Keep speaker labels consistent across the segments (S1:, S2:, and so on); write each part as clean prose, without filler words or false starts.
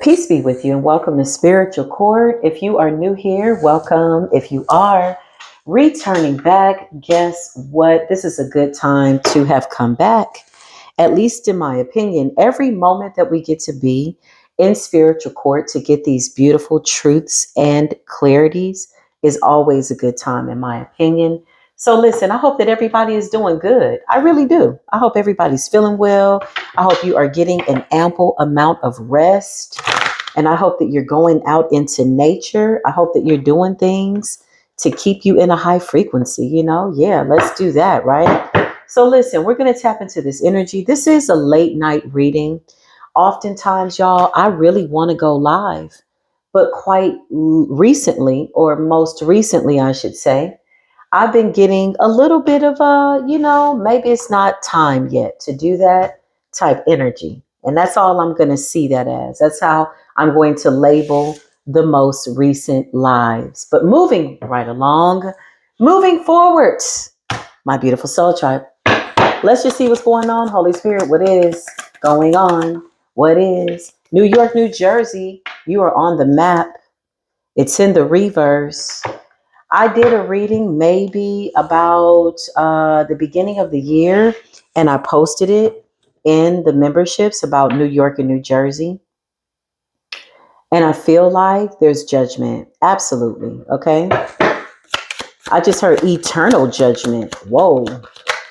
S1: Peace be with you and welcome to Spiritual Court. If you are new here, welcome. If you are returning back, guess what? This is a good time to have come back. At least in my opinion, every moment that we get to be in spiritual court to get these beautiful truths and clarities is always a good time, in my opinion. So listen, I hope that everybody is doing good. I really do. I hope everybody's feeling well. I hope you are getting an ample amount of rest. And I hope that you're going out into nature. I hope that you're doing things to keep you in a high frequency. Yeah, let's do that, right? So listen, we're going to tap into this energy. This is a late night reading. Oftentimes, y'all, I really want to go live. But quite recently, or most recently, I should say, I've been getting a little bit of maybe it's not time yet to do that type energy. And that's all I'm going to see that as. That's how I'm going to label the most recent lives. But moving right along, moving forward, my beautiful soul tribe. Let's just see what's going on. Holy Spirit, what is going on? What is New York, New Jersey? You are on the map. It's in the reverse. I did a reading maybe about the beginning of the year, and I posted it in the memberships about New York and New Jersey. And I feel like there's judgment. Absolutely. Okay. I just heard eternal judgment. Whoa.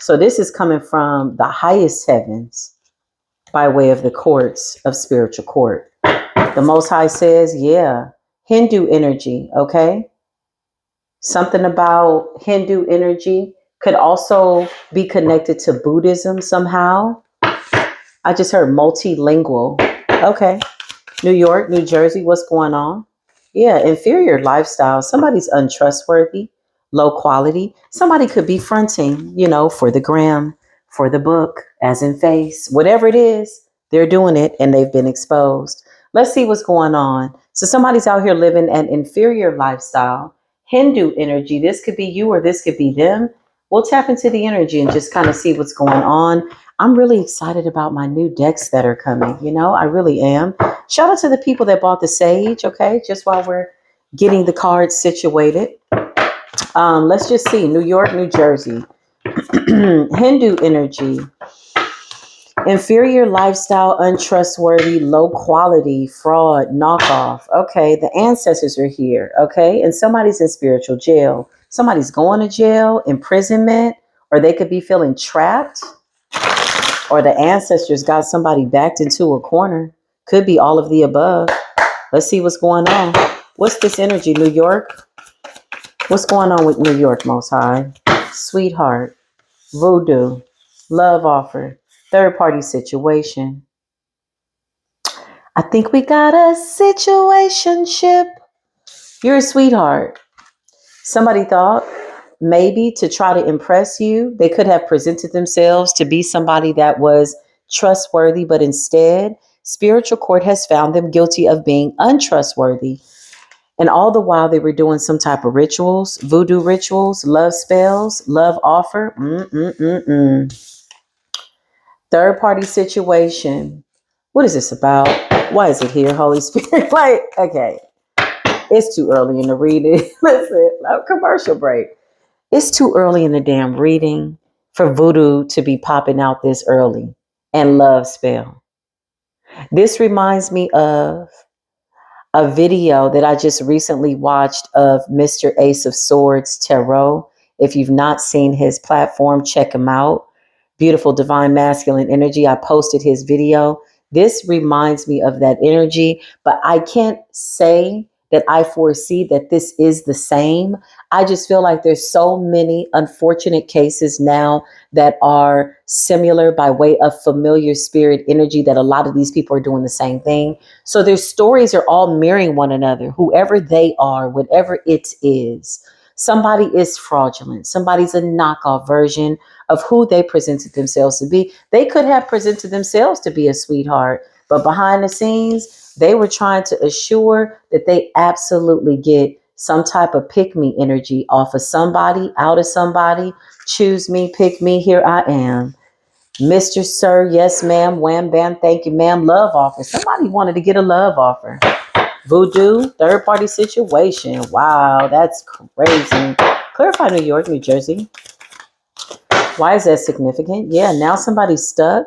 S1: So this is coming from the highest heavens by way of the courts of spiritual court. The Most High says, yeah, Hindu energy. Okay. Something about Hindu energy could also be connected to Buddhism somehow. I just heard multilingual. Okay. New York, New Jersey, what's going on? Yeah, inferior lifestyle. Somebody's untrustworthy, low quality. Somebody could be fronting, for the gram, for the book, as in face. Whatever it is, they're doing it and they've been exposed. Let's see what's going on. So somebody's out here living an inferior lifestyle. Hindu energy. This could be you or this could be them. We'll tap into the energy and just kind of see what's going on. I'm really excited about my new decks that are coming. I really am. Shout out to the people that bought the sage. Okay. Just while we're getting the cards situated. Let's just see. New York, New Jersey. Hindu energy. Inferior lifestyle, untrustworthy, low quality, fraud, knockoff. Okay, the ancestors are here. Okay, and somebody's in spiritual jail. Somebody's going to jail, imprisonment, or they could be feeling trapped, or the ancestors got somebody backed into a corner. Could be all of the above. Let's see what's going on. What's this energy, New York? What's going on with New York, Most High? Sweetheart, voodoo, love offer. Third party situation. I think we got a situationship. You're a sweetheart. Somebody thought maybe to try to impress you, they could have presented themselves to be somebody that was trustworthy, but instead, spiritual court has found them guilty of being untrustworthy. And all the while they were doing some type of rituals, voodoo rituals, love spells, love offer. Third party situation. What is this about? Why is it here, Holy Spirit? Okay, it's too early in the reading. Listen, a commercial break. It's too early in the damn reading for voodoo to be popping out this early and love spell. This reminds me of a video that I just recently watched of Mr. Ace of Swords Tarot. If you've not seen his platform, check him out. Beautiful divine masculine energy. I posted his video. This reminds me of that energy, but I can't say that I foresee that this is the same. I just feel like there's so many unfortunate cases now that are similar by way of familiar spirit energy that a lot of these people are doing the same thing. So their stories are all mirroring one another, whoever they are, whatever it is. Somebody is fraudulent. Somebody's a knockoff version of who they presented themselves to be. They could have presented themselves to be a sweetheart, but behind the scenes, they were trying to assure that they absolutely get some type of pick me energy off of somebody, out of somebody. Choose me, pick me, here I am. Mr. Sir, yes, ma'am, wham, bam, thank you, ma'am, love offer. Somebody wanted to get a love offer. Voodoo, third party situation. Wow, that's crazy. Clarify New York, New Jersey. Why is that significant? Yeah, now somebody's stuck.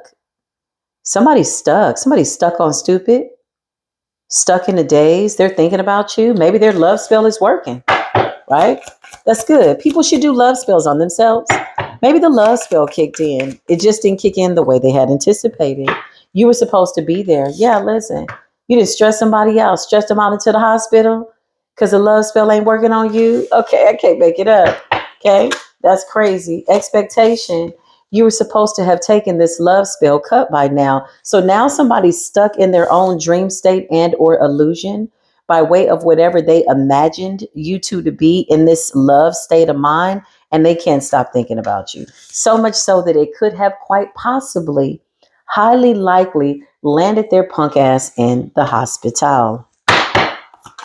S1: Somebody's stuck. Somebody's stuck on stupid, stuck in the days. They're thinking about you. Maybe their love spell is working, right? That's good. People should do love spells on themselves. Maybe the love spell kicked in. It just didn't kick in the way they had anticipated. You were supposed to be there. Yeah, listen. You didn't stress somebody out, stress them out into the hospital because the love spell ain't working on you. Okay, I can't make it up. Okay, that's crazy. Expectation. You were supposed to have taken this love spell cut by now. So now somebody's stuck in their own dream state and or illusion by way of whatever they imagined you two to be in this love state of mind, and they can't stop thinking about you. So much so that it could have quite possibly, highly likely, landed their punk ass in the hospital,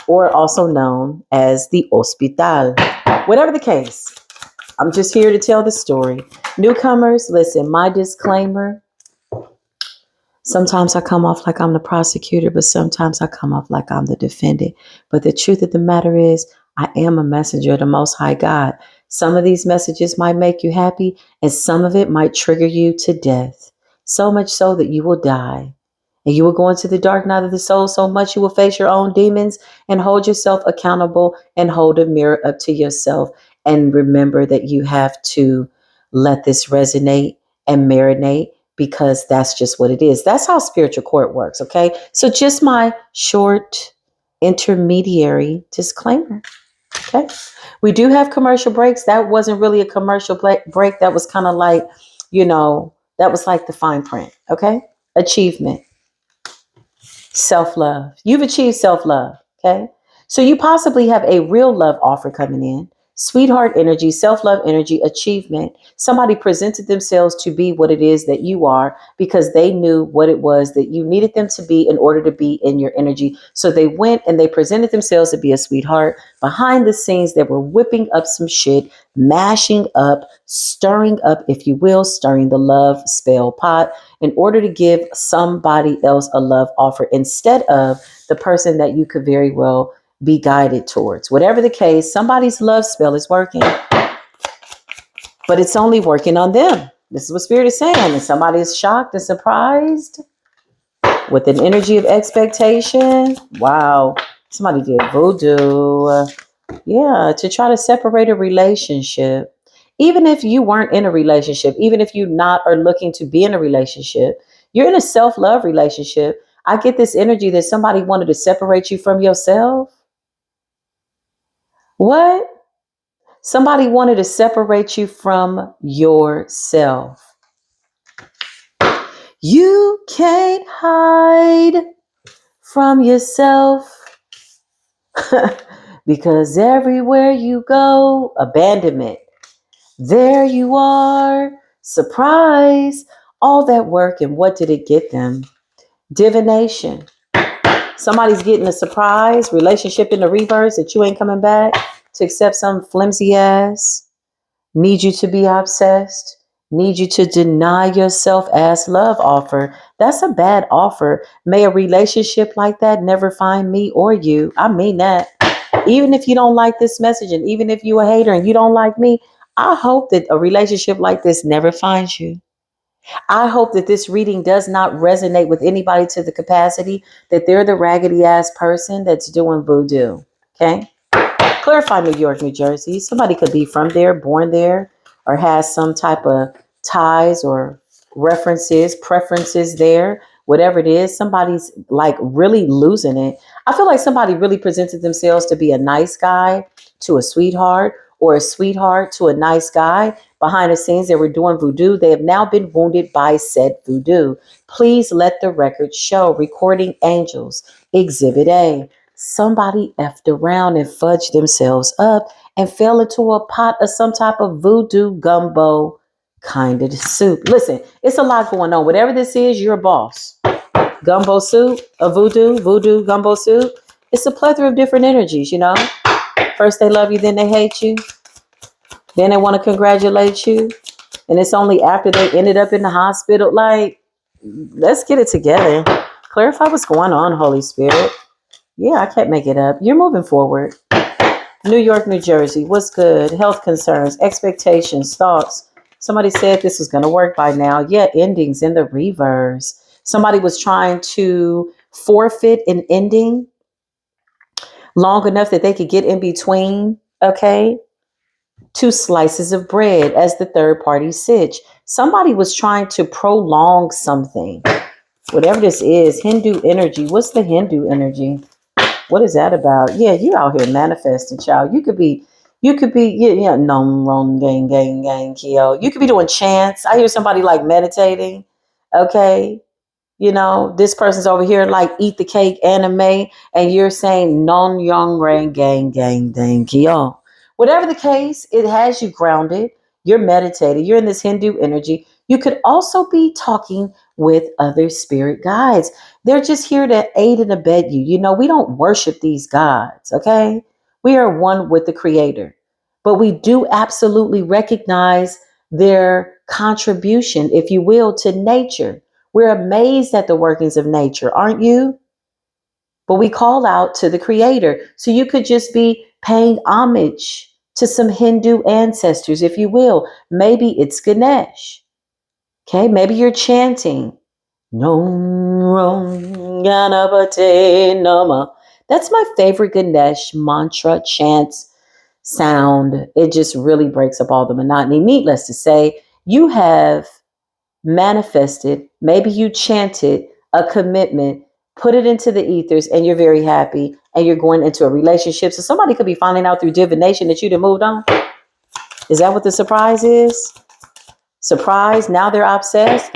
S1: or also known as the hospital. Whatever the case, I'm just here to tell the story. Newcomers, listen, my disclaimer. Sometimes I come off like I'm the prosecutor, but sometimes I come off like I'm the defendant. But the truth of the matter is, I am a messenger of the Most High God. Some of these messages might make you happy, and some of it might trigger you to death. So much so that you will die. And you will go into the dark night of the soul so much you will face your own demons and hold yourself accountable and hold a mirror up to yourself. And remember that you have to let this resonate and marinate, because that's just what it is. That's how spiritual court works, okay? So just my short intermediary disclaimer, okay? We do have commercial breaks. That wasn't really a commercial break. That was kind of like, that was like the fine print, okay? Achievement, self-love. You've achieved self-love, okay? So you possibly have a real love offer coming in. Sweetheart energy, self-love energy, achievement. Somebody presented themselves to be what it is that you are because they knew what it was that you needed them to be in order to be in your energy. So they went and they presented themselves to be a sweetheart. Behind the scenes, they were whipping up some shit, mashing up, stirring up, if you will, stirring the love spell pot in order to give somebody else a love offer instead of the person that you could very well be guided towards. Whatever the case, somebody's love spell is working, but it's only working on them. This is what Spirit is saying. And somebody is shocked and surprised with an energy of expectation. Wow. Somebody did voodoo. Yeah, to try to separate a relationship. Even if you weren't in a relationship, even if you not are looking to be in a relationship, you're in a self-love relationship. I get this energy that somebody wanted to separate you from yourself. What? Somebody wanted to separate you from yourself. You can't hide from yourself because everywhere you go, abandonment. There you are. Surprise. All that work, and what did it get them? Divination. Somebody's getting a surprise relationship in the reverse that you ain't coming back to accept some flimsy ass. Need you to be obsessed. Need you to deny yourself as love offer. That's a bad offer. May a relationship like that never find me or you. I mean that. Even if you don't like this message, and even if you're a hater and you don't like me, I hope that a relationship like this never finds you. I hope that this reading does not resonate with anybody to the capacity that they're the raggedy ass person that's doing voodoo. Okay? Clarify New York, New Jersey. Somebody could be from there, born there, or has some type of ties or references, preferences there. Whatever it is, somebody's like really losing it. I feel like somebody really presented themselves to be a nice guy to a sweetheart, or a sweetheart to a nice guy. Behind the scenes, they were doing voodoo. They have now been wounded by said voodoo. Please let the record show. Recording angels, Exhibit A. Somebody effed around and fudged themselves up and fell into a pot of some type of voodoo gumbo kind of soup. Listen, it's a lot going on. Whatever this is, you're a boss. Gumbo soup, a voodoo gumbo soup. It's a plethora of different energies, First they love you, then they hate you. Then they want to congratulate you. And it's only after they ended up in the hospital. Like, let's get it together. Clarify what's going on, Holy Spirit. Yeah, I can't make it up. You're moving forward. New York, New Jersey. What's good? Health concerns, expectations, thoughts. Somebody said this was going to work by now. Yeah, endings in the reverse. Somebody was trying to forfeit an ending long enough that they could get in between. Okay. 2 slices of bread as the third party sitch. Somebody was trying to prolong something. Whatever this is, Hindu energy. What's the Hindu energy? What is that about? Yeah, you out here manifesting, child. Yeah, nom, rom, gang, gang, gang, kyo. You could be doing chants. I hear somebody like meditating. Okay. You know, this person's over here like eat the cake anime, and you're saying non young rain gang gang dang kyo. Whatever the case, it has you grounded. You're meditating. You're in this Hindu energy. You could also be talking with other spirit guides. They're just here to aid and abet you. You know, we don't worship these gods, okay? We are one with the creator. But we do absolutely recognize their contribution, if you will, to nature. We're amazed at the workings of nature, aren't you? But we call out to the creator. So you could just be paying homage to some Hindu ancestors, if you will. Maybe it's Ganesh. Okay, maybe you're chanting. Nom Ganapate Nama. That's my favorite Ganesh mantra chant sound. It just really breaks up all the monotony. Needless to say, you have manifested, maybe you chanted a commitment, put it into the ethers, and you're very happy, and you're going into a relationship. So somebody could be finding out through divination that you'd have moved on. Is that what the surprise is? Surprise, now they're obsessed.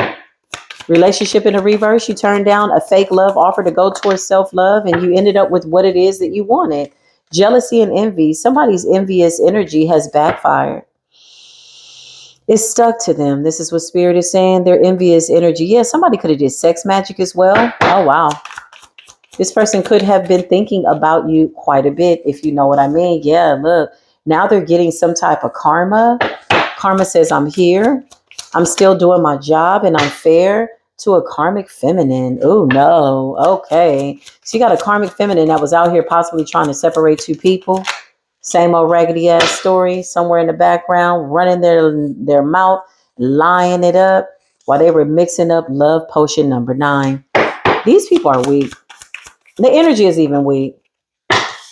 S1: Relationship in a reverse, you turned down a fake love offer to go towards self-love, and you ended up with what it is that you wanted. Jealousy and envy. Somebody's envious energy has backfired. It's stuck to them. This is what spirit is saying. Their envious energy. Yeah, somebody could have did sex magic as well. Oh, wow. This person could have been thinking about you quite a bit, if you know what I mean. Yeah, look. Now they're getting some type of karma. Karma says, I'm here. I'm still doing my job and I'm fair to a karmic feminine. Oh, no. Okay. So you got a karmic feminine that was out here possibly trying to separate two people. Same old raggedy ass story somewhere in the background, running their mouth, lying it up while they were mixing up love potion number 9. These people are weak. The energy is even weak.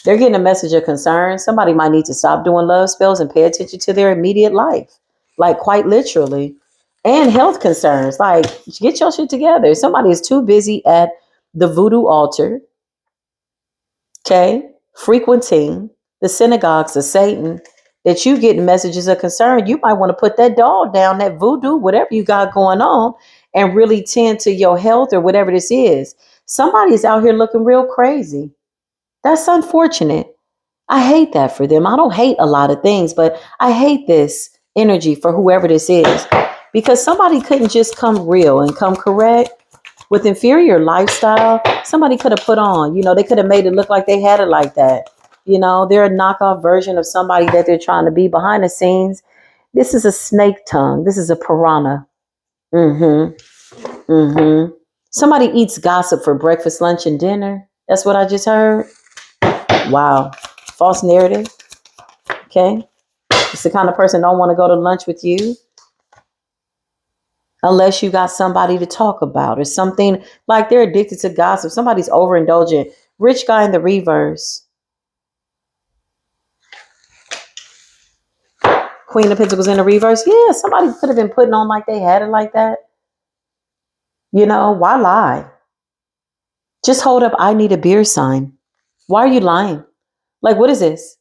S1: They're getting a message of concern. Somebody might need to stop doing love spells and pay attention to their immediate life, like quite literally. And health concerns, like get your shit together. Somebody is too busy at the voodoo altar, okay, frequenting the synagogues of Satan, that you get messages of concern. You might want to put that doll down, that voodoo, whatever you got going on, and really tend to your health or whatever this is. Somebody's out here looking real crazy. That's unfortunate. I hate that for them. I don't hate a lot of things, but I hate this energy for whoever this is, because somebody couldn't just come real and come correct with inferior lifestyle. Somebody could have put on, they could have made it look like they had it like that. They're a knockoff version of somebody that they're trying to be behind the scenes. This is a snake tongue. This is a piranha. Somebody eats gossip for breakfast, lunch, and dinner. That's what I just heard. Wow. False narrative. Okay. It's the kind of person don't want to go to lunch with you unless you got somebody to talk about or something, like they're addicted to gossip. Somebody's overindulgent. Rich guy in the reverse. Queen of Pentacles in the reverse. Yeah, somebody could have been putting on like they had it like that. Why lie? Just hold up, I need a beer sign. Why are you lying? Like, what is this?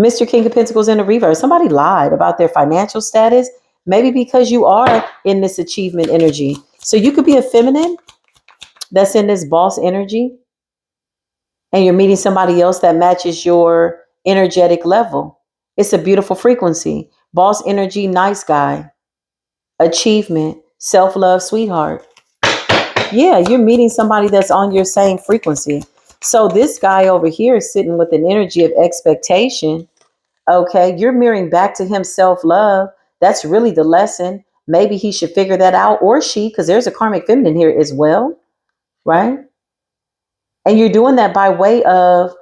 S1: Mr. King of Pentacles in the reverse. Somebody lied about their financial status. Maybe because you are in this achievement energy. So you could be a feminine that's in this boss energy, and you're meeting somebody else that matches your energetic level. It's a beautiful frequency. Boss energy, nice guy, achievement, self-love, sweetheart. Yeah, you're meeting somebody that's on your same frequency. So this guy over here is sitting with an energy of expectation. Okay, you're mirroring back to him self-love. That's really the lesson. Maybe he should figure that out, or she, because there's a karmic feminine here as well, right? And you're doing that by way of,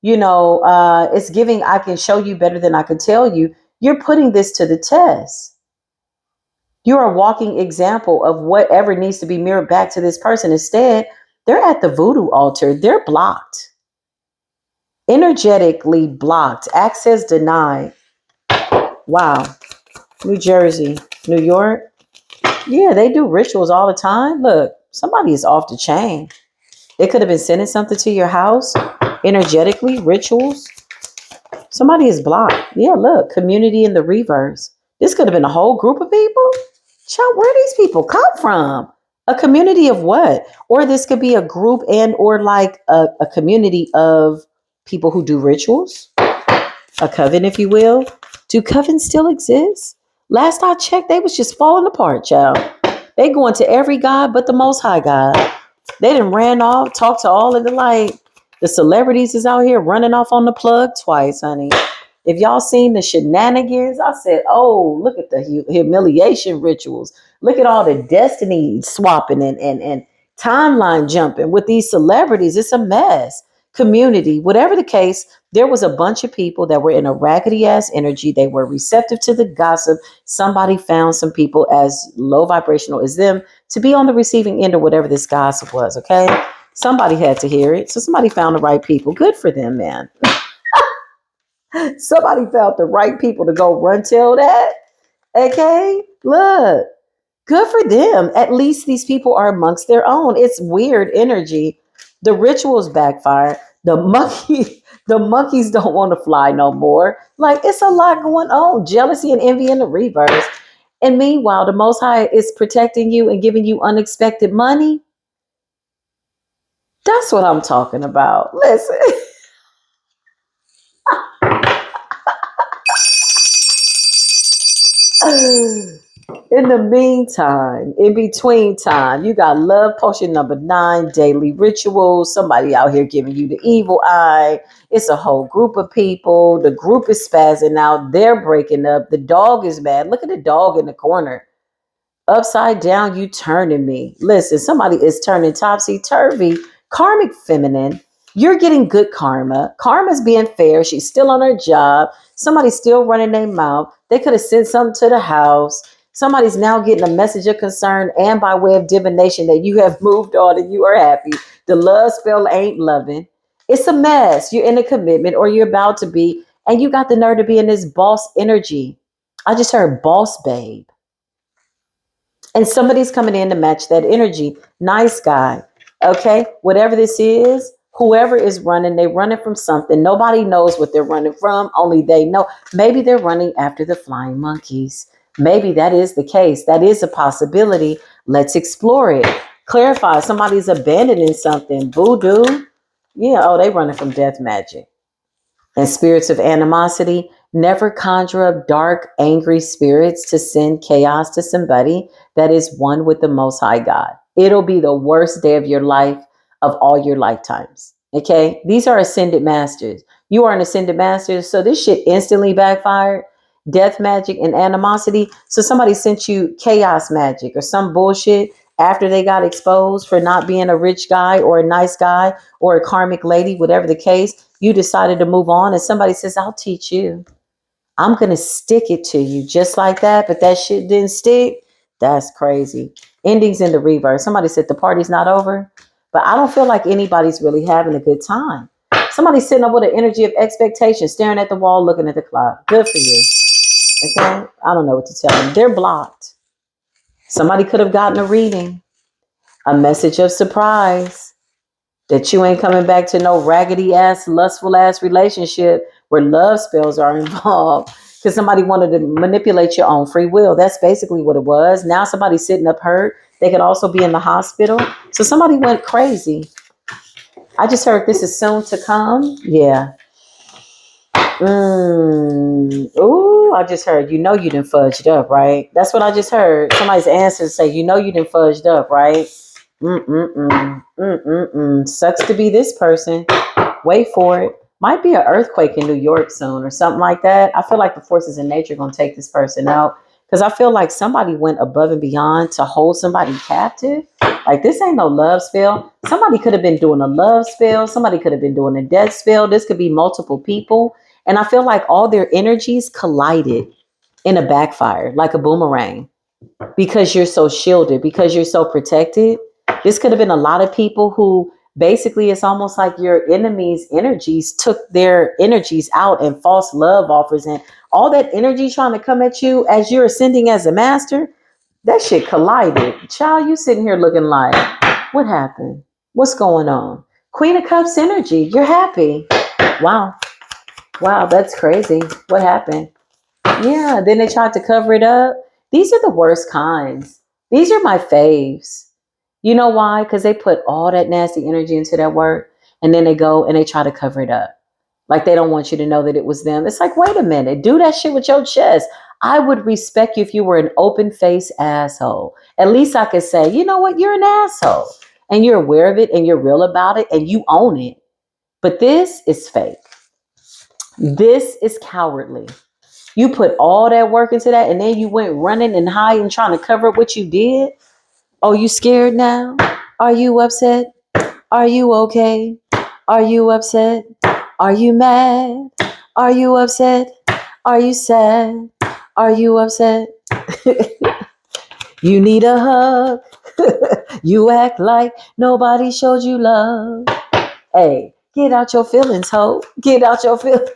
S1: it's giving, I can show you better than I can tell you. You're putting this to the test. You're a walking example of whatever needs to be mirrored back to this person. Instead, they're at the voodoo altar. They're blocked, energetically blocked, access denied. Wow. New Jersey, New York. Yeah, they do rituals all the time. Look, somebody is off the chain. They could have been sending something to your house energetically, rituals. Somebody is blocked. Yeah, look, community in the reverse. This could have been a whole group of people. Child, where these people come from? A community of what? Or this could be a group and or like a community of people who do rituals, a coven, if you will. Do covens still exist? Last I checked, they was just falling apart, child. They going to every god but the Most High God. They done ran off, talked to all of the celebrities is out here running off on the plug twice, honey. If y'all seen the shenanigans, I said, oh, look at the humiliation rituals. Look at all the destiny swapping and timeline jumping with these celebrities. It's a mess. Community, whatever the case, there was a bunch of people that were in a raggedy ass energy. They were receptive to the gossip. Somebody found some people as low vibrational as them to be on the receiving end of whatever this gossip was, okay? Somebody had to hear it. So somebody found the right people. Good for them, man. Somebody found the right people to go run tell that. Okay? Look, good for them. At least these people are amongst their own. It's weird energy. The rituals backfire. The monkeys don't want to fly no more. Like, it's a lot going on. Jealousy and envy in the reverse. And meanwhile, the Most High is protecting you and giving you unexpected money. That's what I'm talking about. Listen. In the meantime, in between time, you got love potion number 9, daily rituals. Somebody out here giving you the evil eye. It's a whole group of people. The group is spazzing out. They're breaking up. The dog is mad. Look at the dog in the corner. Upside down, you turning me. Listen, somebody is turning topsy-turvy. Karmic feminine, you're getting good karma. Karma's being fair. She's still on her job. Somebody's still running their mouth. They could have sent something to the house. Somebody's now getting a message of concern and by way of divination that you have moved on and you are happy. The love spell ain't loving. It's a mess. You're in a commitment or you're about to be, and you got the nerve to be in this boss energy. I just heard boss babe. And somebody's coming in to match that energy. Nice guy. Okay. Whatever this is, whoever is running, they're running from something. Nobody knows what they're running from. Only they know. Maybe they're running after the flying monkeys. Maybe that is the case. That is a possibility. Let's explore it. Clarify. Somebody's abandoning something. Voodoo. Yeah. Oh, they running from death magic. And spirits of animosity, never conjure up dark, angry spirits to send chaos to somebody that is one with the Most High God. It'll be the worst day of your life of all your lifetimes. Okay? These are ascended masters. You are an ascended master. So this shit instantly backfired. Death magic and animosity. So somebody sent you chaos magic or some bullshit after they got exposed for not being a rich guy or a nice guy or a karmic lady, whatever the case. You decided to move on and somebody says, I'll teach you. I'm going to stick it to you just like that. But that shit didn't stick. That's crazy. Endings in the reverse. Somebody said the party's not over, but I don't feel like anybody's really having a good time. Somebody's sitting up with an energy of expectation, staring at the wall, looking at the clock. Good for you. Okay. I don't know what to tell them. They're blocked. Somebody could have gotten a reading, a message of surprise. That you ain't coming back to no raggedy ass, lustful ass relationship where love spells are involved because somebody wanted to manipulate your own free will. That's basically what it was. Now somebody's sitting up hurt. They could also be in the hospital. So somebody went crazy. I just heard this is soon to come. Yeah. Ooh, I just heard, you done fudged up, right? That's what I just heard. Somebody's answer say, you done fudged up, right? Sucks to be this person. Wait for it. Might be an earthquake in New York soon or something like that. I feel like the forces in nature are going to take this person out. Because I feel like somebody went above and beyond to hold somebody captive. Like this ain't no love spell. Somebody could have been doing a love spell. Somebody could have been doing a death spell. This could be multiple people. And I feel like all their energies collided in a backfire, like a boomerang, because you're so shielded, because you're so protected. This could have been a lot of people who basically it's almost like your enemy's energies took their energies out and false love offers and all that energy trying to come at you as you're ascending as a master. That shit collided. Child, you sitting here looking like, what happened? What's going on? Queen of Cups energy. You're happy. Wow. Wow, that's crazy. What happened? Yeah, then they tried to cover it up. These are the worst kinds. These are my faves. You know why? Because they put all that nasty energy into that work and then they go and they try to cover it up. Like they don't want you to know that it was them. It's like, wait a minute, do that shit with your chest. I would respect you if you were an open face asshole. At least I could say, you know what, you're an asshole. And you're aware of it and you're real about it and you own it. But this is fake. This is cowardly. You put all that work into that and then you went running and hiding trying to cover up what you did. Oh, you scared now? Are you upset? Are you okay? Are you upset? Are you mad? Are you upset? Are you sad? Are you upset? You need a hug. You act like nobody showed you love. Hey, get out your feelings, ho. Get out your feelings.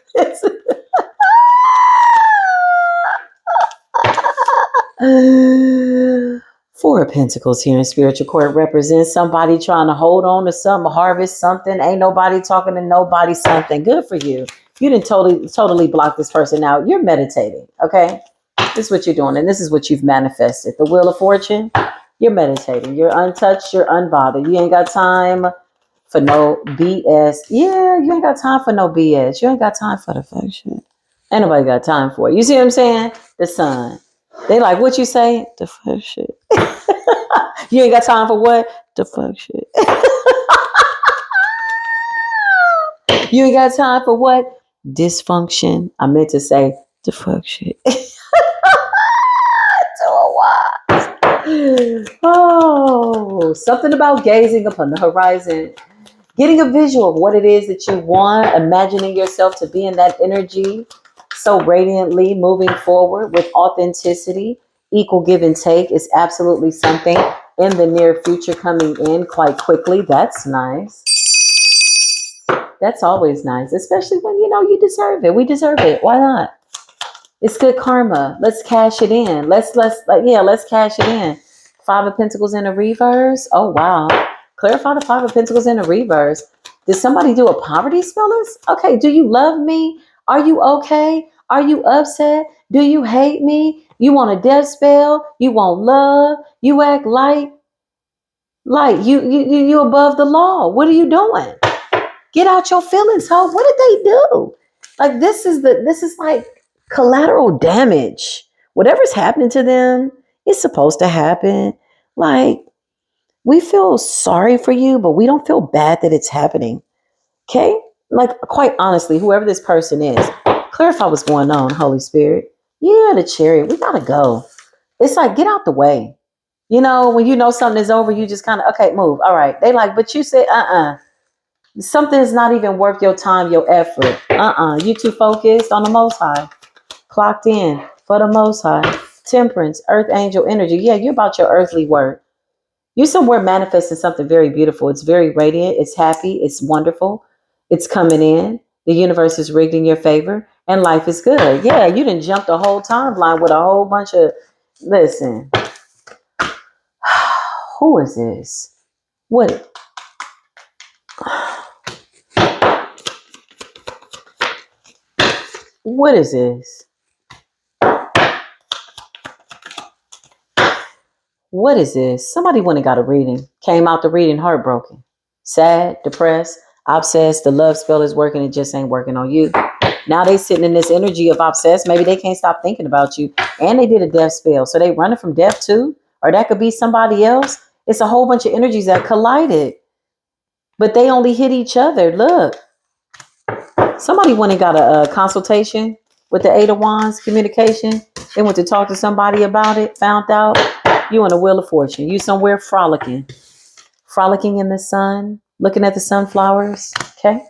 S1: Four of Pentacles here in spiritual court represents somebody trying to hold on to something, harvest something. Ain't nobody talking to nobody something. Good for you. You didn't totally block this person out. You're meditating, okay? This is what you're doing, and this is what you've manifested. The Wheel of Fortune, you're meditating. You're untouched, you're unbothered. You ain't got time for no BS. Yeah, you ain't got time for no BS. You ain't got time for the fuck shit. Ain't nobody got time for it. You see what I'm saying? The Sun. They like, what you say? The fuck shit. You ain't got time for what? The fuck shit. You ain't got time for what? Dysfunction. I meant to say the fuck shit. Oh, something about gazing upon the horizon, getting a visual of what it is that you want, imagining yourself to be in that energy so radiantly, moving forward with authenticity, equal give and take is absolutely something in the near future coming in quite quickly. That's nice. That's always nice, especially when you know you deserve it. We deserve it. Why not? It's good karma. Let's cash it in. Let's cash it in. Five of Pentacles in a reverse. Oh wow. Clarify the Five of Pentacles in a reverse. Did somebody do a poverty spell? Okay. Do you love me? Are you okay? Are you upset? Do you hate me? You want a death spell? You want love? You act like you above the law. What are you doing? Get out your feelings, ho. What did they do? Like this is like collateral damage. Whatever's happening to them, it's supposed to happen. Like we feel sorry for you, but we don't feel bad that it's happening. Okay? Like quite honestly, whoever this person is, clarify what's going on, Holy Spirit. Yeah, the Chariot. We gotta go. It's like get out the way. You know, when you know something is over, you just kind of okay, move. All right. They like, but you said something is not even worth your time, your effort. You too focused on the Most High. Clocked in for the Most High. Temperance, Earth Angel energy. Yeah, you're about your earthly work. You're somewhere manifesting something very beautiful. It's very radiant. It's happy. It's wonderful. It's coming in. The universe is rigged in your favor. And life is good. Yeah, you didn't jump the whole timeline with a whole bunch of... Listen. Who is this? What? What is this? What is this? Somebody went and got a reading. Came out the reading heartbroken. Sad, depressed, obsessed. The love spell is working. It just ain't working on you. Now they sitting in this energy of obsessed. Maybe they can't stop thinking about you. And they did a death spell. So they running from death too? Or that could be somebody else. It's a whole bunch of energies that collided. But they only hit each other. Look. Somebody went and got a consultation. with the Eight of Wands communication. They went to talk to somebody about it, found out you on a wheel of fortune. You somewhere frolicking in the sun, looking at the sunflowers. Okay.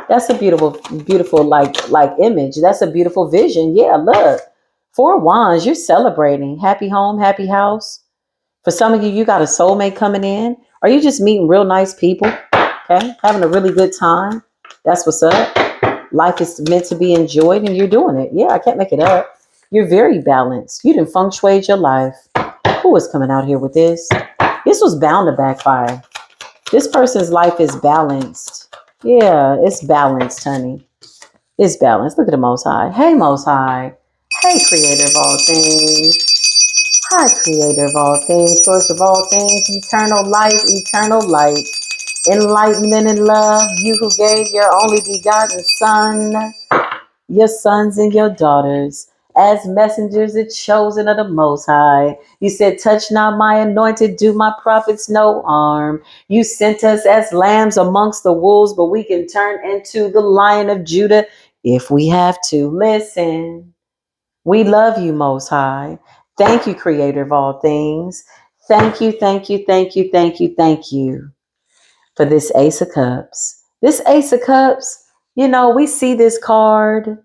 S1: That's a beautiful, beautiful like image. That's a beautiful vision. Yeah, look. Four of Wands, you're celebrating. Happy home, happy house. For some of you, you got a soulmate coming in. Or you just meeting real nice people. Okay. Having a really good time. That's what's up. Life is meant to be enjoyed and you're doing it. Yeah, I can't make it up. You're very balanced. You didn't feng shui your life. Who is coming out here with this? This was bound to backfire. This person's life is balanced. Yeah, it's balanced, honey. It's balanced. Look at the Most High. Hey, Most High. Hey, Creator of all things. Hi, Creator of all things, Source of all things, eternal light, enlightenment and love. You who gave your only begotten Son, your sons and your daughters, as messengers and chosen of the Most High. You said, touch not my anointed, do my prophets no harm. You sent us as lambs amongst the wolves, but we can turn into the Lion of Judah if we have to. Listen, we love you, Most High. Thank you, Creator of all things. Thank you, thank you, thank you, thank you, thank you for this Ace of Cups. This Ace of Cups, we see this card.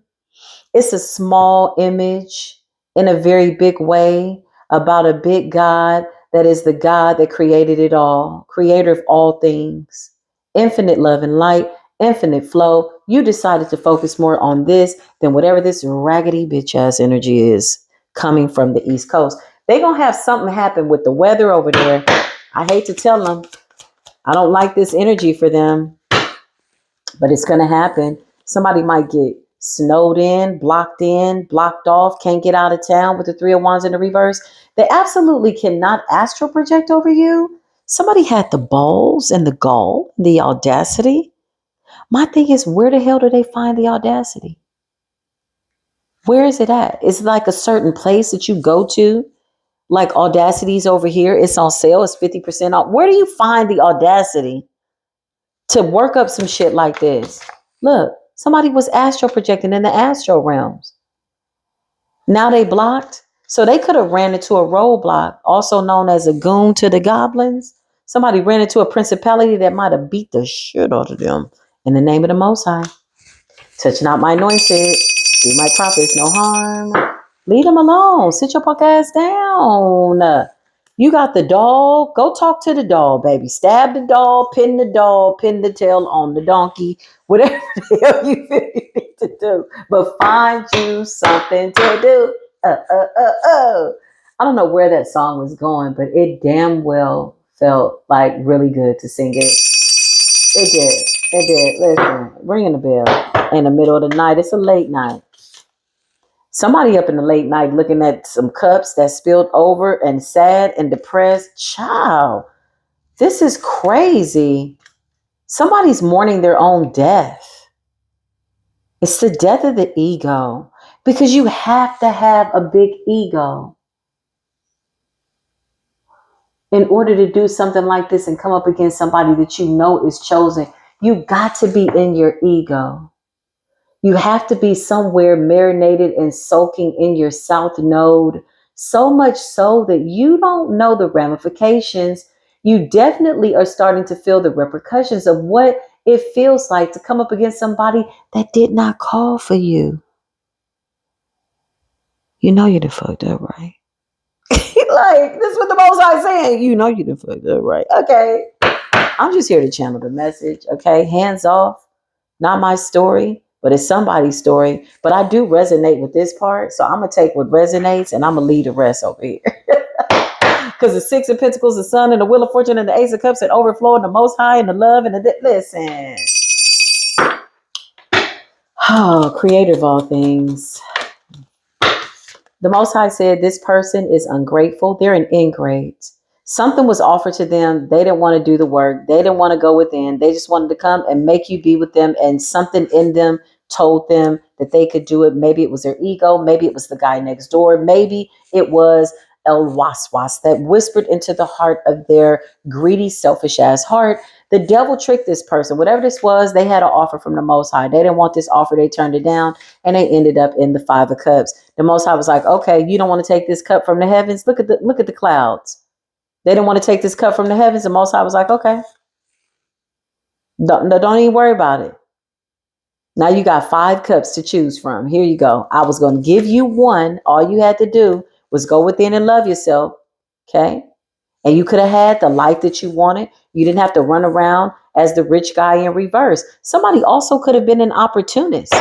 S1: It's a small image in a very big way about a big God that is the God that created it all, creator of all things, infinite love and light, infinite flow. You decided to focus more on this than whatever this raggedy bitch ass energy is coming from the East Coast. They're going to have something happen with the weather over there. I hate to tell them. I don't like this energy for them, but it's going to happen. Somebody might get snowed in, blocked off, can't get out of town with the Three of Wands in the reverse. They absolutely cannot astral project over you. Somebody had the balls and the gall, the audacity. My thing is, where the hell do they find the audacity? Where is it at? Is it like a certain place that you go to? Like Audacity's over here. It's on sale. It's 50% off. Where do you find the audacity to work up some shit like this? Look, somebody was astral projecting in the astral realms. Now they blocked. So they could have ran into a roadblock, also known as a goon to the goblins. Somebody ran into a principality that might have beat the shit out of them. In the name of the Most High. Touch not my anointed. Do my prophets no harm. Leave them alone. Sit your punk ass down. You got the doll. Go talk to the doll, baby. Stab the doll, pin the tail on the donkey. Whatever the hell you feel you need to do. But find you something to do. I don't know where that song was going, but it damn well felt like really good to sing it. It did. It did. Listen, ringing the bell in the middle of the night. It's a late night. Somebody up in the late night looking at some cups that spilled over and sad and depressed. Child, this is crazy. Somebody's mourning their own death. It's the death of the ego because you have to have a big ego in order to do something like this and come up against somebody that you know is chosen. You got to be in your ego. You have to be somewhere marinated and soaking in your south node, so much so that you don't know the ramifications. You definitely are starting to feel the repercussions of what it feels like to come up against somebody that did not call for you. You know you done fucked up, right? Like, this is what the Most High saying. You know you done fucked up, right? Okay. I'm just here to channel the message, okay? Hands off. Not my story, but it's somebody's story. But I do resonate with this part. So I'm going to take what resonates and I'm going to leave the rest over here. Because the Six of Pentacles, the Sun, and the Wheel of Fortune, and the Ace of Cups, and overflow, and the Most High, and the love, and the... Listen. Oh, creator of all things. The Most High said this person is ungrateful. They're an ingrate. Something was offered to them. They didn't want to do the work. They didn't want to go within. They just wanted to come and make you be with them. And something in them told them that they could do it. Maybe it was their ego. Maybe it was the guy next door. Maybe it was El Waswas that whispered into the heart of their greedy, selfish ass heart The devil tricked this person. Whatever this was, they had an offer from the Most High. They didn't want this offer. They turned it down, and they ended up in the Five of Cups. The Most High was like, okay, you don't want to take this cup from the heavens? Look at the clouds. They didn't want to take this cup from the heavens. The Most High was like, okay, don't even worry about it. Now you got 5 cups to choose from. Here you go. I was going to give you one. All you had to do was go within and love yourself. Okay. And you could have had the life that you wanted. You didn't have to run around as the rich guy in reverse. Somebody also could have been an opportunist.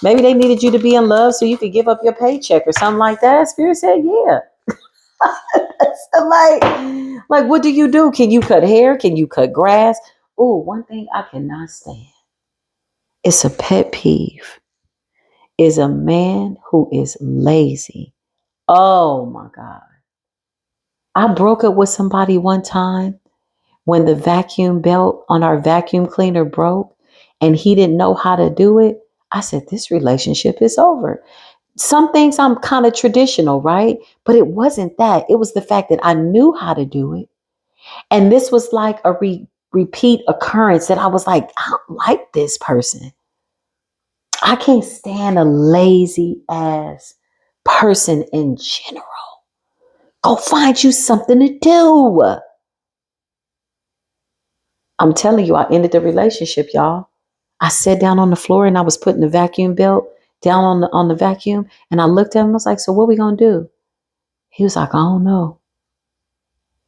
S1: Maybe they needed you to be in love so you could give up your paycheck or something like that. Spirit said, yeah. So like, what do you do? Can you cut hair? Can you cut grass? Oh, one thing I cannot stand. It's a pet peeve. Is a man who is lazy. Oh my God. I broke up with somebody one time when the vacuum belt on our vacuum cleaner broke and he didn't know how to do it. I said, this relationship is over. Some things I'm kind of traditional, right? But it wasn't that. It was the fact that I knew how to do it. And this was like a repeat occurrence that I was like, I don't like this person. I can't stand a lazy ass person in general. Go find you something to do. I'm telling you, I ended the relationship, y'all. I sat down on the floor and I was putting the vacuum belt down on the vacuum. And I looked at him and I was like, so what we going to do? He was like, I don't know.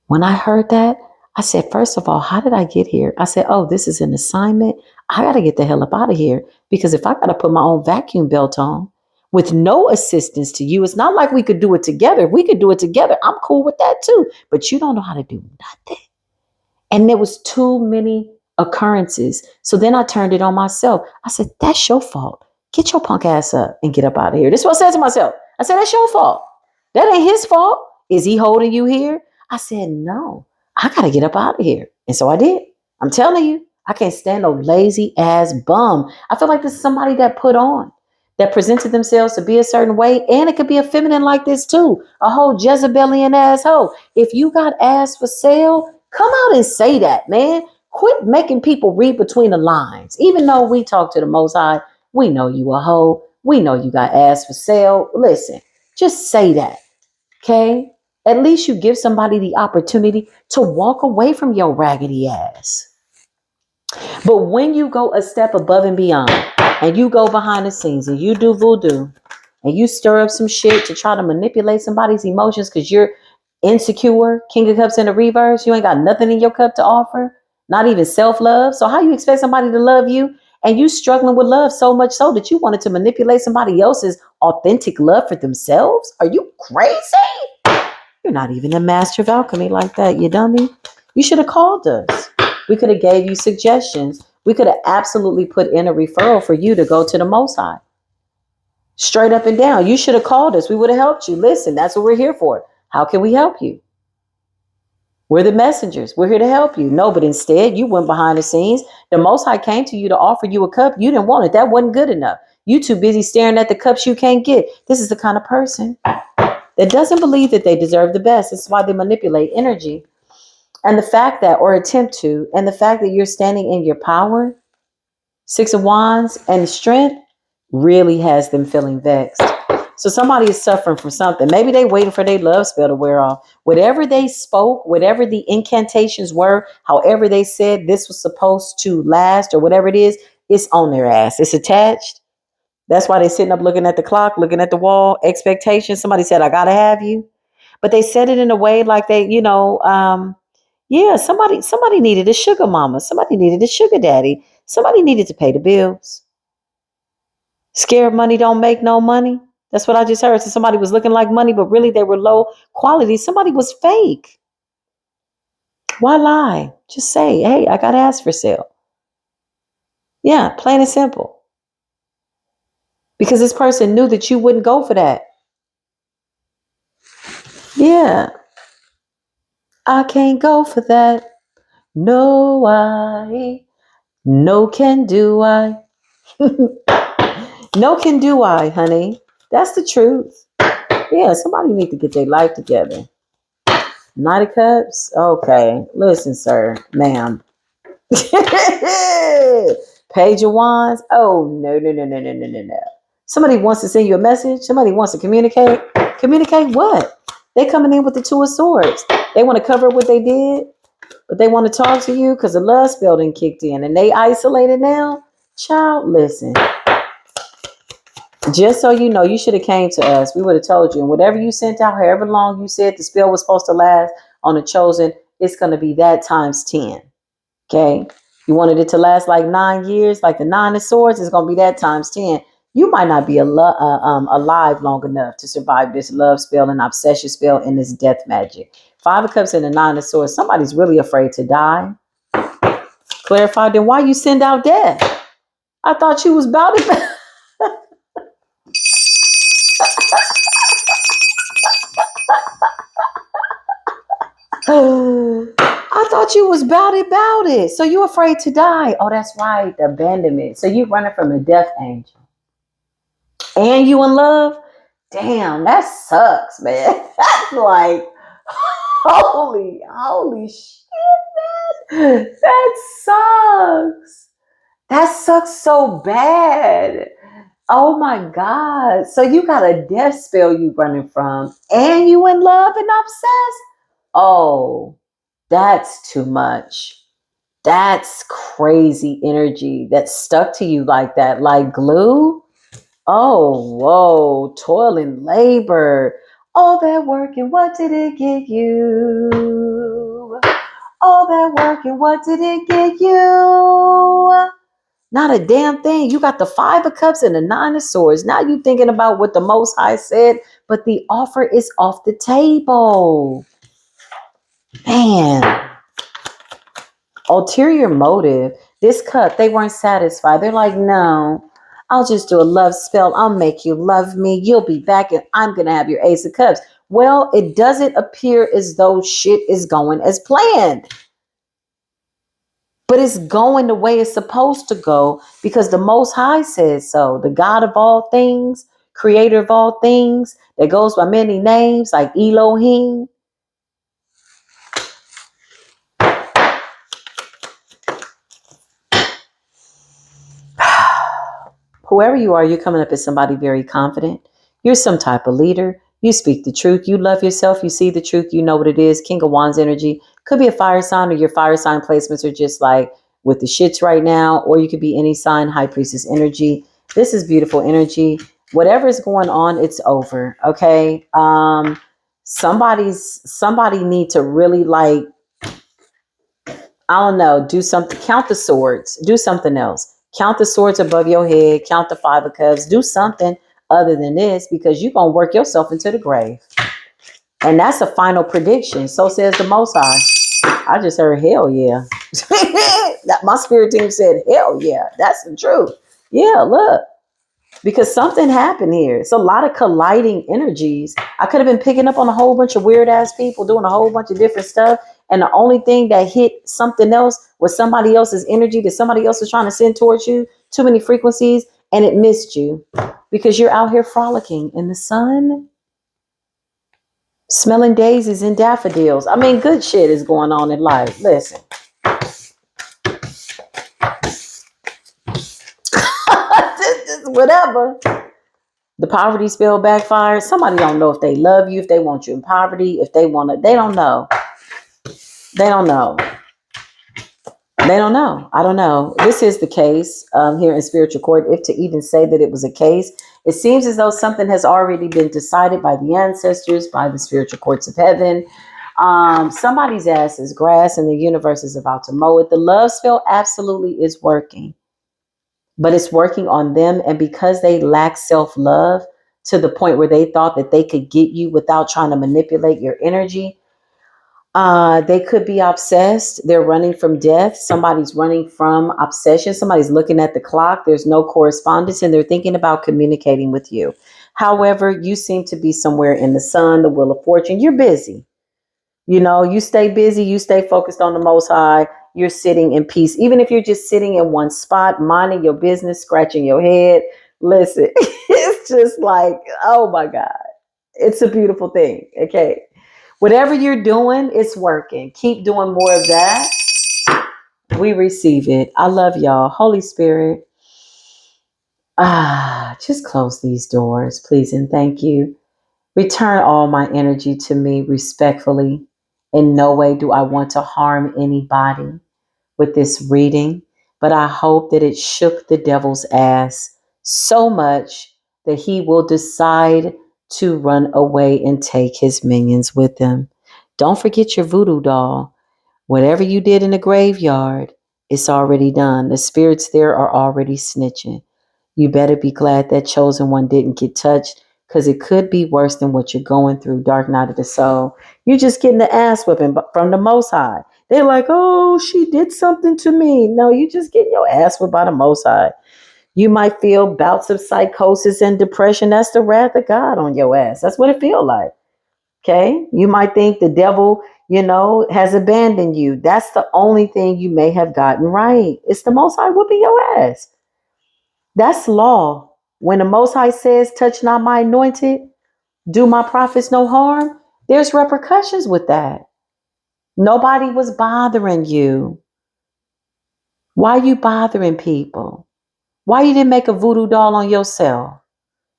S1: When I heard that, I said, first of all, how did I get here? I said, oh, this is an assignment. I got to get the hell up out of here. Because if I got to put my own vacuum belt on with no assistance to you, it's not like we could do it together. If we could do it together, I'm cool with that too. But you don't know how to do nothing. And there was too many occurrences. So then I turned it on myself. I said, that's your fault. Get your punk ass up and get up out of here. This is what I said to myself. I said, that's your fault. That ain't his fault. Is he holding you here? I said, no, I got to get up out of here. And so I did. I'm telling you, I can't stand no lazy ass bum. I feel like this is somebody that put on, that presented themselves to be a certain way. And it could be a feminine like this too. A whole Jezebelian asshole. If you got ass for sale, come out and say that, man. Quit making people read between the lines. Even though we talk to the Most High, we know you a hoe. We know you got ass for sale. Listen, just say that. Okay? At least you give somebody the opportunity to walk away from your raggedy ass. But when you go a step above and beyond and you go behind the scenes and you do voodoo and you stir up some shit to try to manipulate somebody's emotions because you're insecure, King of Cups in the reverse, you ain't got nothing in your cup to offer, not even self-love. So how you expect somebody to love you and you struggling with love so much so that you wanted to manipulate somebody else's authentic love for themselves? Are you crazy? You're not even a master of alchemy like that, you dummy. You should have called us. We could have gave you suggestions. We could have absolutely put in a referral for you to go to the Most High. Straight up and down. You should have called us. We would have helped you. Listen, that's what we're here for. How can we help you? We're the messengers. We're here to help you. No, but instead, you went behind the scenes. The Most High came to you to offer you a cup. You didn't want it. That wasn't good enough. You too busy staring at the cups you can't get. This is the kind of person that doesn't believe that they deserve the best. This is why they manipulate energy. And the fact that, or attempt to, and the fact that you're standing in your power, 6 of Wands, and strength really has them feeling vexed. So somebody is suffering from something. Maybe they waiting for their love spell to wear off. Whatever they spoke, whatever the incantations were, however they said this was supposed to last or whatever it is, it's on their ass. It's attached. That's why they're sitting up looking at the clock, looking at the wall, expectations. Somebody said, I got to have you. But they said it in a way like they, yeah, somebody needed a sugar mama. Somebody needed a sugar daddy. Somebody needed to pay the bills. Scared money don't make no money. That's what I just heard. So somebody was looking like money, but really they were low quality. Somebody was fake. Why lie? Just say, hey, I got ass for sale. Yeah, plain and simple. Because this person knew that you wouldn't go for that. Yeah. I can't go for that. No, no can do I. No can do I, honey. That's the truth. Yeah, somebody need to get their life together. Knight of Cups? Okay. Listen, sir, ma'am. Page of Wands. Oh, no, no, no, no, no, no, no, no. Somebody wants to send you a message. Somebody wants to communicate. Communicate what? They coming in with the Two of Swords. They want to cover what they did, but they want to talk to you because the love spell done kicked in and they isolated now. Child, listen. Just so you know, you should have came to us. We would have told you. And whatever you sent out, however long you said the spell was supposed to last on the chosen, it's going to be that times 10. Okay. You wanted it to last like 9 years, like the 9 of swords, it's going to be that times 10. You might not be alive long enough to survive this love spell and obsession spell and this death magic. 5 of cups and the 9 of swords. Somebody's really afraid to die. Clarify, then why you send out death? I thought you was about it. I thought you was about it. So you afraid to die. Oh, that's right. The abandonment. So you running from a death angel. And you in love? Damn, that sucks, man. That's like, holy shit, man. That sucks. That sucks so bad. Oh my God. So you got a death spell you running from, and you in love and obsessed? Oh, that's too much. That's crazy energy that stuck to you like that, like glue. Oh, whoa, toil and labor. All that work and what did it get you? All that work and what did it get you? Not a damn thing. You got the 5 of cups and the 9 of swords. Now you thinking about what the Most High said, but the offer is off the table. Man. Ulterior motive. This cup, they weren't satisfied. They're like, no, I'll just do a love spell. I'll make you love me. You'll be back and I'm going to have your Ace of Cups. Well, it doesn't appear as though shit is going as planned. But it's going the way it's supposed to go because the Most High says so. The God of all things, creator of all things, that goes by many names like Elohim. Whoever you are, you're coming up as somebody very confident. You're some type of leader. You speak the truth. You love yourself. You see the truth. You know what it is. King of Wands energy. Could be a fire sign, or your fire sign placements are just like with the shits right now. Or you could be any sign, high priestess energy. This is beautiful energy. Whatever is going on, it's over. Okay. Somebody need to really like, I don't know, do something, count the swords, do something else. Count the swords above your head, count the 5 of cups, do something other than this because you're going to work yourself into the grave. And that's a final prediction. So says the Most High. I just heard hell yeah. My spirit team said hell yeah. That's the truth. Yeah, look. Because something happened here. It's a lot of colliding energies. I could have been picking up on a whole bunch of weird ass people doing a whole bunch of different stuff. And the only thing that hit something else was somebody else's energy that somebody else was trying to send towards you. Too many frequencies. And it missed you because you're out here frolicking in the sun, smelling daisies and daffodils. I mean, good shit is going on in life. Listen. Whatever. The poverty spell backfired. Somebody don't know if they love you, if they want you in poverty, if they want to. They don't know. They don't know. They don't know. I don't know. This is the case here in spiritual court. If to even say that it was a case, it seems as though something has already been decided by the ancestors, by the spiritual courts of heaven. Somebody's ass is grass and the universe is about to mow it. The love spell absolutely is working. But it's working on them. And because they lack self-love to the point where they thought that they could get you without trying to manipulate your energy, they could be obsessed. They're running from death. Somebody's running from obsession. Somebody's looking at the clock. There's no correspondence and they're thinking about communicating with you. However, you seem to be somewhere in the sun, the wheel of fortune. You're busy. You know, you stay busy, you stay focused on the Most High, you're sitting in peace. Even if you're just sitting in one spot, minding your business, scratching your head. Listen, it's just like, oh my God, it's a beautiful thing. Okay. Whatever you're doing, it's working. Keep doing more of that. We receive it. I love y'all. Holy Spirit, just close these doors, please, and thank you. Return all my energy to me respectfully. In no way do I want to harm anybody with this reading, but I hope that it shook the devil's ass so much that he will decide to run away and take his minions with him. Don't forget your voodoo doll. Whatever you did in the graveyard, it's already done. The spirits there are already snitching. You better be glad that chosen one didn't get touched, because it could be worse than what you're going through, dark night of the soul. You're just getting the ass whipping from the Most High. They're like, oh, she did something to me. No, you just getting your ass whipped by the Most High. You might feel bouts of psychosis and depression. That's the wrath of God on your ass. That's what it feels like. Okay. You might think the devil, has abandoned you. That's the only thing you may have gotten right. It's the Most High whooping your ass. That's law. When the Most High says, touch not my anointed, do my prophets no harm, there's repercussions with that. Nobody was bothering you. Why you bothering people? Why you didn't make a voodoo doll on yourself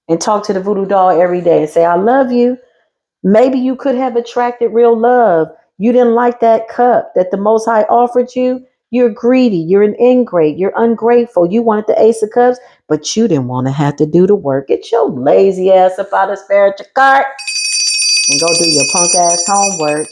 S1: and talk to the voodoo doll every day and say, I love you? Maybe you could have attracted real love. You didn't like that cup that the Most High offered you. You're greedy. You're an ingrate. You're ungrateful. You wanted the Ace of Cups, but you didn't want to have to do the work. Get your lazy ass up out of spiritual cart and go do your punk ass homework.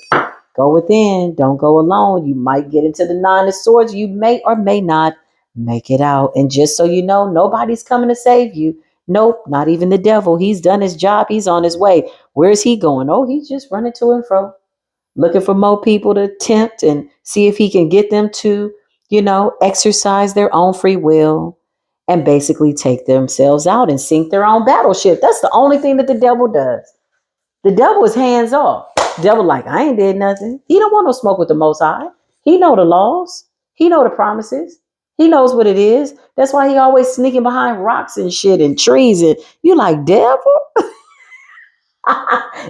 S1: Go within. Don't go alone. You might get into the Nine of Swords. You may or may not make it out. And just so you know, nobody's coming to save you. Nope, not even the devil. He's done his job. He's on his way. Where's he going? Oh, he's just running to and fro, looking for more people to tempt and see if he can get them to, exercise their own free will and basically take themselves out and sink their own battleship. That's the only thing that the devil does. The devil is hands off. The devil like, I ain't did nothing. He don't want no smoke with the Most High. He know the laws. He know the promises. He knows what it is. That's why he always sneaking behind rocks and shit and trees. And you like, devil?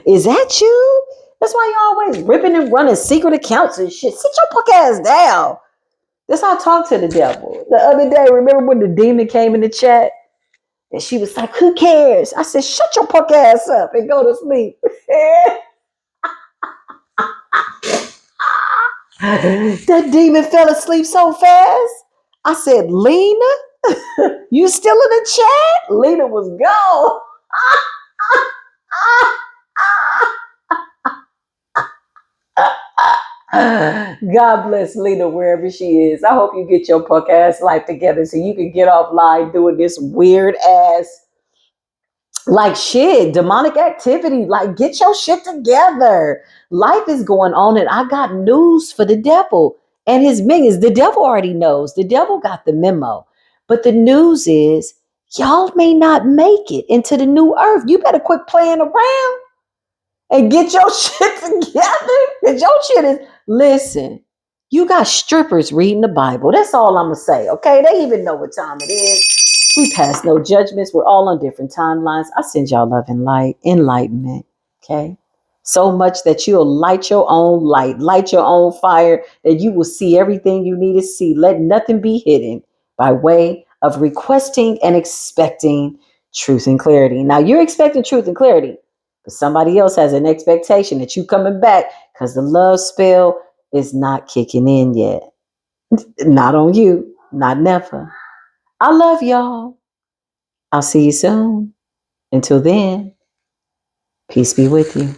S1: Is that you? That's why you always ripping and running secret accounts and shit. Sit your punk ass down. That's how I talk to the devil. The other day, remember when the demon came in the chat and she was like, who cares? I said, shut your punk ass up and go to sleep. That demon fell asleep so fast. I said, Lena, you still in the chat? Lena was gone. God bless Lena wherever she is. I hope you get your punk ass life together so you can get offline doing this weird ass like shit, demonic activity. Like, get your shit together. Life is going on, and I got news for the devil and his minions. The devil already knows. The devil got the memo. But the news is, y'all may not make it into the new earth. You better quit playing around and get your shit together. Because your shit is, listen, you got strippers reading the Bible. That's all I'm going to say, okay? They even know what time it is. We pass no judgments. We're all on different timelines. I send y'all love and light, enlightenment, okay? So much that you'll light your own light, light your own fire, that you will see everything you need to see. Let nothing be hidden by way of requesting and expecting truth and clarity. Now, you're expecting truth and clarity, but somebody else has an expectation that you coming back because the love spell is not kicking in yet. Not on you, not never. I love y'all. I'll see you soon. Until then, peace be with you.